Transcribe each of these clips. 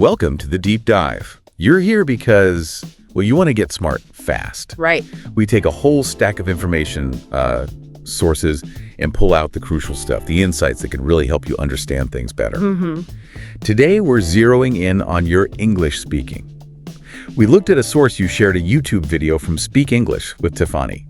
Welcome to the Deep Dive. You're here because, well, you want to get smart fast. Right. We take a whole stack of information sources and pull out the crucial stuff, the insights that can really help you understand things better. Today, we're zeroing in on your English speaking. We looked at a source you shared a YouTube video from Speak English with Tiffani.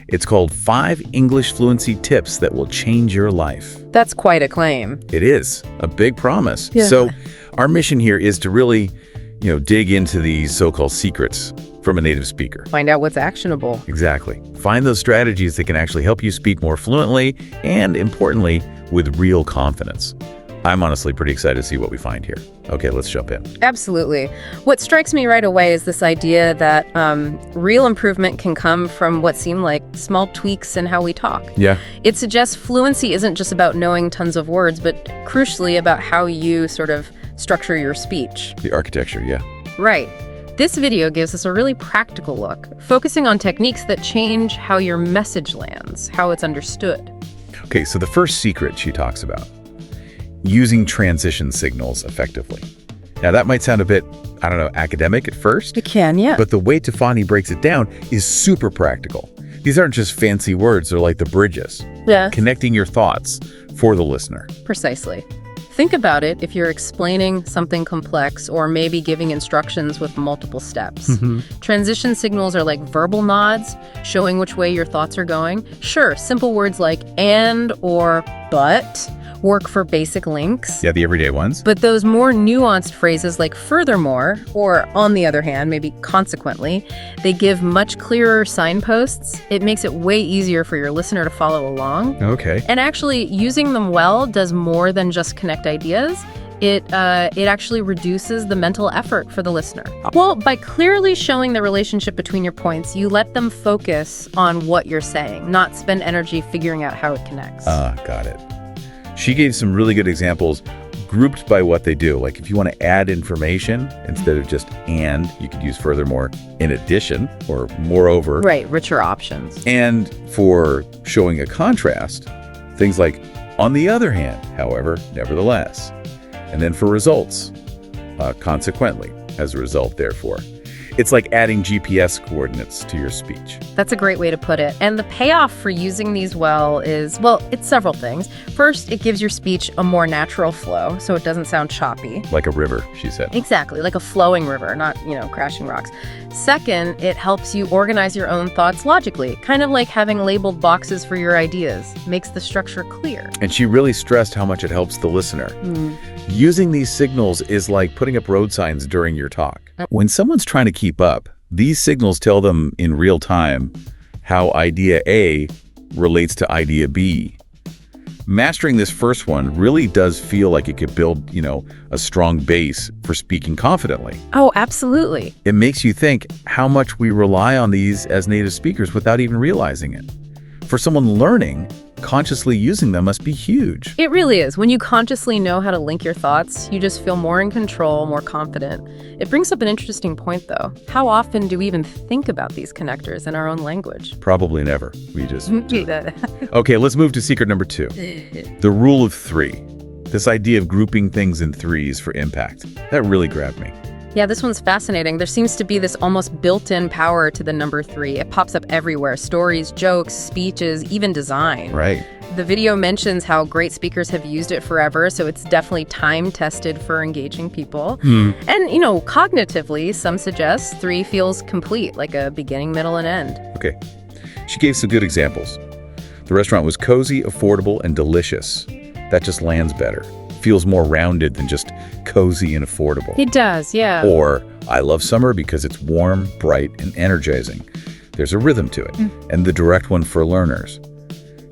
It's called 5 English Fluency Tips That Will Change Your Life. That's quite a claim. It is a big promise. Yeah. So our mission here is to really, dig into these so-called secrets from a native speaker. Find out what's actionable. Exactly. Find those strategies that can actually help you speak more fluently and, importantly, with real confidence. I'm honestly pretty excited to see what we find here. Okay, let's jump in. Absolutely. What strikes me right away is this idea that real improvement can come from what seem like small tweaks in how we talk. Yeah. It suggests fluency isn't just about knowing tons of words, but crucially about how you sort of structure your speech. The architecture, yeah. Right. This video gives us a really practical look, focusing on techniques that change how your message lands, how it's understood. Okay, so the first secret she talks about, using transition signals effectively. Now that might sound a bit, academic at first. It can, yeah. But the way Tiffani breaks it down is super practical. These aren't just fancy words, they're like the bridges. Yeah. Connecting your thoughts for the listener. Precisely. Think about it if you're explaining something complex or maybe giving instructions with multiple steps. Transition signals are like verbal nods, showing which way your thoughts are going. Sure, simple words like and or but work for basic links. Yeah, the everyday ones. But those more nuanced phrases like furthermore, or on the other hand, maybe consequently, they give much clearer signposts. It makes it way easier for your listener to follow along. Okay. And actually, using them well does more than just connect ideas. It actually reduces the mental effort for the listener. Well, by clearly showing the relationship between your points, you let them focus on what you're saying, not spend energy figuring out how it connects. Got it. She gave some really good examples grouped by what they do. Like if you want to add information, instead of just and, you could use furthermore, in addition, or moreover. Right, richer options. And for showing a contrast, things like on the other hand, however, nevertheless. And then for results, consequently, as a result, therefore. It's like adding GPS coordinates to your speech. That's a great way to put it. And the payoff for using these well is, it's several things. First, it gives your speech a more natural flow, so it doesn't sound choppy. Like a river, she said. Exactly, like a flowing river, not, crashing rocks. Second, it helps you organize your own thoughts logically, kind of like having labeled boxes for your ideas. Makes the structure clear. And she really stressed how much it helps the listener. Using these signals is like putting up road signs during your talk. When someone's trying to keep up, these signals tell them in real time how idea A relates to idea B. Mastering this first one really does feel like it could build, a strong base for speaking confidently. Oh, absolutely. It makes you think how much we rely on these as native speakers without even realizing it. For someone learning, consciously using them must be huge. It really is. When you consciously know how to link your thoughts, you just feel more in control, more confident. It brings up an interesting point, though. How often do we even think about these connectors in our own language? Probably never. We just do. Okay, let's move to secret number 2. The rule of 3. This idea of grouping things in threes for impact. That really grabbed me. Yeah, this one's fascinating. There seems to be this almost built-in power to the number 3. It pops up everywhere. Stories, jokes, speeches, even design. Right. The video mentions how great speakers have used it forever, so it's definitely time-tested for engaging people. And, cognitively, some suggest 3 feels complete, like a beginning, middle, and end. Okay. She gave some good examples. The restaurant was cozy, affordable, and delicious. That just lands better. Feels more rounded than just cozy and affordable. It does, yeah. Or, I love summer because it's warm, bright, and energizing. There's a rhythm to it, and the direct one for learners.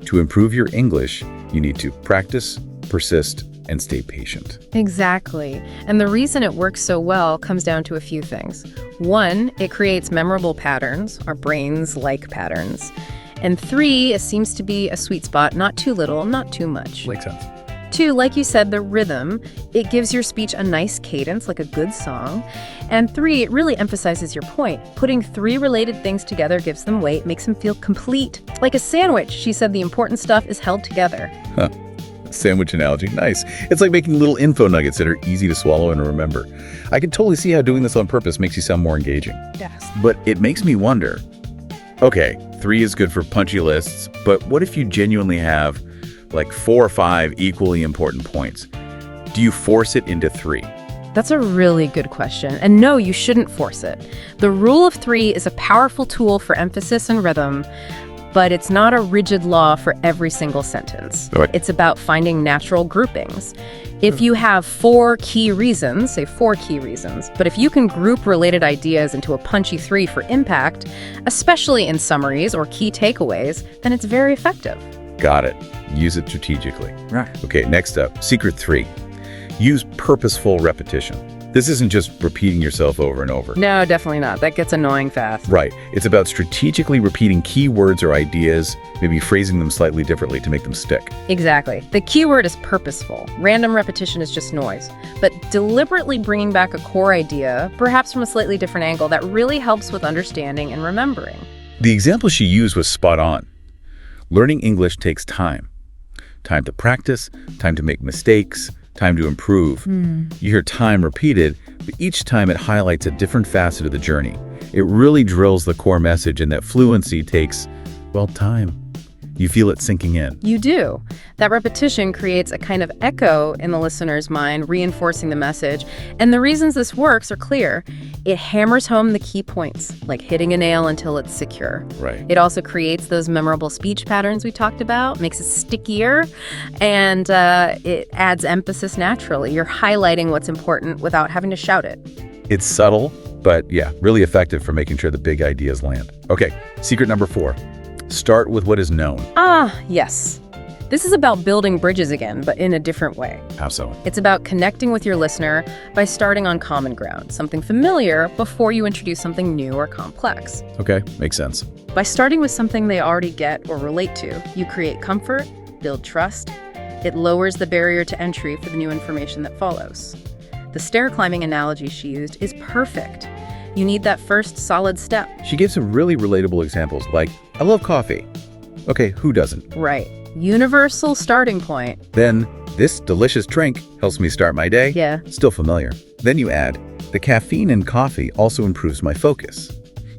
To improve your English, you need to practice, persist, and stay patient. Exactly. And the reason it works so well comes down to a few things. 1, it creates memorable patterns. Our brains like patterns. And 3, it seems to be a sweet spot, not too little, not too much. Makes sense. 2, like you said, the rhythm. It gives your speech a nice cadence, like a good song. And 3, it really emphasizes your point. Putting 3 related things together gives them weight, makes them feel complete. Like a sandwich, she said the important stuff is held together. Sandwich analogy. Nice. It's like making little info nuggets that are easy to swallow and remember. I can totally see how doing this on purpose makes you sound more engaging. Yes. But it makes me wonder, okay, 3 is good for punchy lists, but what if you genuinely have like 4 or 5 equally important points? Do you force it into 3? That's a really good question. And no, you shouldn't force it. The rule of 3 is a powerful tool for emphasis and rhythm, but it's not a rigid law for every single sentence. Right. It's about finding natural groupings. If you have 4 key reasons, say 4 key reasons, but if you can group related ideas into a punchy 3 for impact, especially in summaries or key takeaways, then it's very effective. Got it. Use it strategically. Right. Okay, next up, secret 3. Use purposeful repetition. This isn't just repeating yourself over and over. No, definitely not. That gets annoying fast. Right. It's about strategically repeating key words or ideas, maybe phrasing them slightly differently to make them stick. Exactly. The key word is purposeful. Random repetition is just noise. But deliberately bringing back a core idea, perhaps from a slightly different angle, that really helps with understanding and remembering. The example she used was spot on. Learning English takes time. Time to practice, time to make mistakes, time to improve. You hear time repeated, but each time it highlights a different facet of the journey. It really drills the core message, and that fluency takes, well, time. You feel it sinking in. You do. That repetition creates a kind of echo in the listener's mind, reinforcing the message. And the reasons this works are clear. It hammers home the key points, like hitting a nail until it's secure. Right. It also creates those memorable speech patterns we talked about, makes it stickier, and it adds emphasis naturally. You're highlighting what's important without having to shout it. It's subtle, but yeah, really effective for making sure the big ideas land. Okay, secret number 4. Start with what is known. Yes. This is about building bridges again, but in a different way. How so? It's about connecting with your listener by starting on common ground, something familiar, before you introduce something new or complex. Okay, makes sense. By starting with something they already get or relate to, you create comfort, build trust. It lowers the barrier to entry for the new information that follows. The stair climbing analogy she used is perfect. You need that first solid step. She gave some really relatable examples like, I love coffee. Okay, who doesn't? Right. Universal starting point. Then, this delicious drink helps me start my day. Yeah. Still familiar. Then you add, the caffeine in coffee also improves my focus.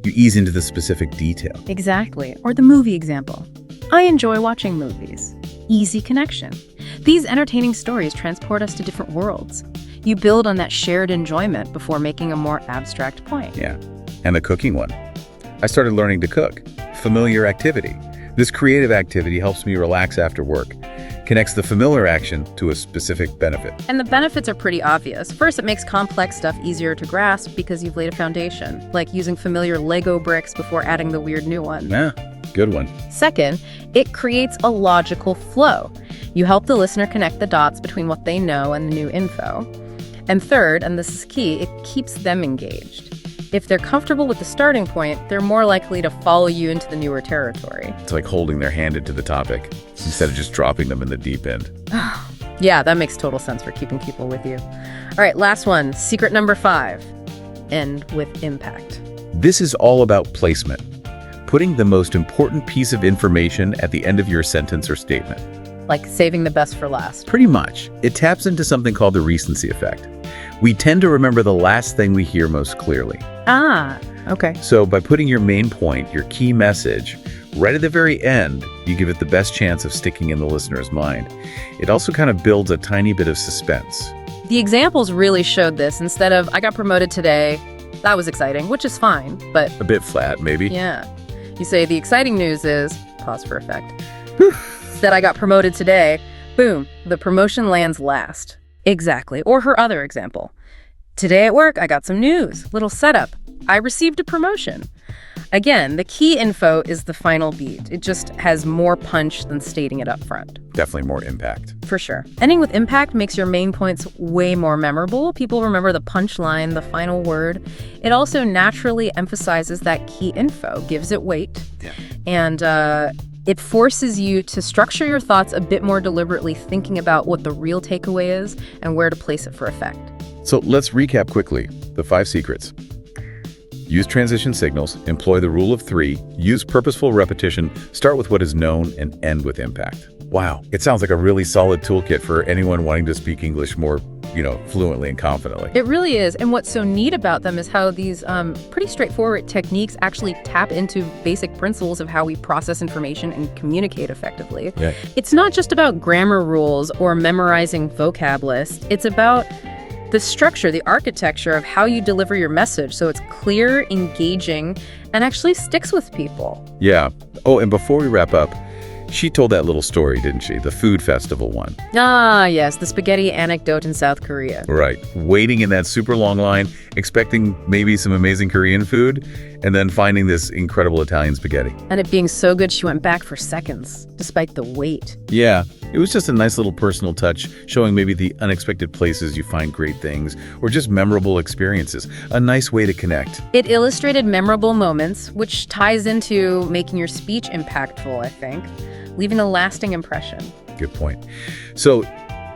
You ease into the specific detail. Exactly. Or the movie example. I enjoy watching movies. Easy connection. These entertaining stories transport us to different worlds. You build on that shared enjoyment before making a more abstract point. Yeah. And the cooking one. I started learning to cook. Familiar activity. This creative activity helps me relax after work. Connects the familiar action to a specific benefit. And the benefits are pretty obvious. First, it makes complex stuff easier to grasp because you've laid a foundation, like using familiar Lego bricks before adding the weird new one. Yeah, good one. Second, it creates a logical flow. You help the listener connect the dots between what they know and the new info. And third, and this is key, it keeps them engaged. If they're comfortable with the starting point, they're more likely to follow you into the newer territory. It's like holding their hand into the topic instead of just dropping them in the deep end. Yeah, that makes total sense for keeping people with you. All right, last one, secret number 5. End with impact. This is all about placement. Putting the most important piece of information at the end of your sentence or statement. Like saving the best for last. Pretty much. It taps into something called the recency effect. We tend to remember the last thing we hear most clearly. Okay. So by putting your main point, your key message, right at the very end, you give it the best chance of sticking in the listener's mind. It also kind of builds a tiny bit of suspense. The examples really showed this. Instead of, I got promoted today, that was exciting, which is fine, but... A bit flat, maybe. Yeah. You say, the exciting news is, pause for effect, that I got promoted today, boom, the promotion lands last. Exactly. Or her other example. Today at work, I got some news. Little setup. I received a promotion. Again, the key info is the final beat. It just has more punch than stating it up front. Definitely more impact. For sure. Ending with impact makes your main points way more memorable. People remember the punchline, the final word. It also naturally emphasizes that key info, gives it weight. Yeah. And it forces you to structure your thoughts a bit more deliberately, thinking about what the real takeaway is and where to place it for effect. So let's recap quickly the 5 secrets. Use transition signals, employ the rule of 3, use purposeful repetition, start with what is known, and end with impact. Wow, it sounds like a really solid toolkit for anyone wanting to speak English more, fluently and confidently. It really is. And what's so neat about them is how these pretty straightforward techniques actually tap into basic principles of how we process information and communicate effectively. Yeah. It's not just about grammar rules or memorizing vocab lists. It's about the structure, the architecture of how you deliver your message so it's clear, engaging, and actually sticks with people. Yeah. Oh, and before we wrap up, she told that little story, didn't she? The food festival one. Ah, yes, the spaghetti anecdote in South Korea. Right. Waiting in that super long line, expecting maybe some amazing Korean food, and then finding this incredible Italian spaghetti. And it being so good, she went back for seconds, despite the wait. Yeah, it was just a nice little personal touch, showing maybe the unexpected places you find great things, or just memorable experiences. A nice way to connect. It illustrated memorable moments, which ties into making your speech impactful, I think, leaving a lasting impression. Good point. So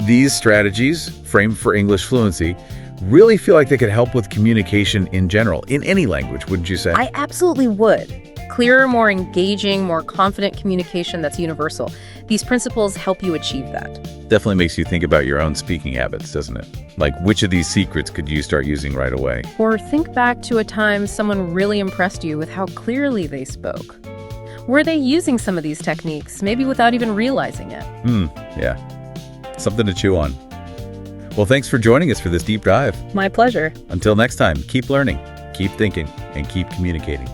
these strategies, framed for English fluency, really feel like they could help with communication in general, in any language, wouldn't you say? I absolutely would. Clearer, more engaging, more confident communication that's universal. These principles help you achieve that. Definitely makes you think about your own speaking habits, doesn't it? Like, which of these secrets could you start using right away? Or think back to a time someone really impressed you with how clearly they spoke. Were they using some of these techniques, maybe without even realizing it? Yeah. Something to chew on. Well, thanks for joining us for this deep dive. My pleasure. Until next time, keep learning, keep thinking, and keep communicating.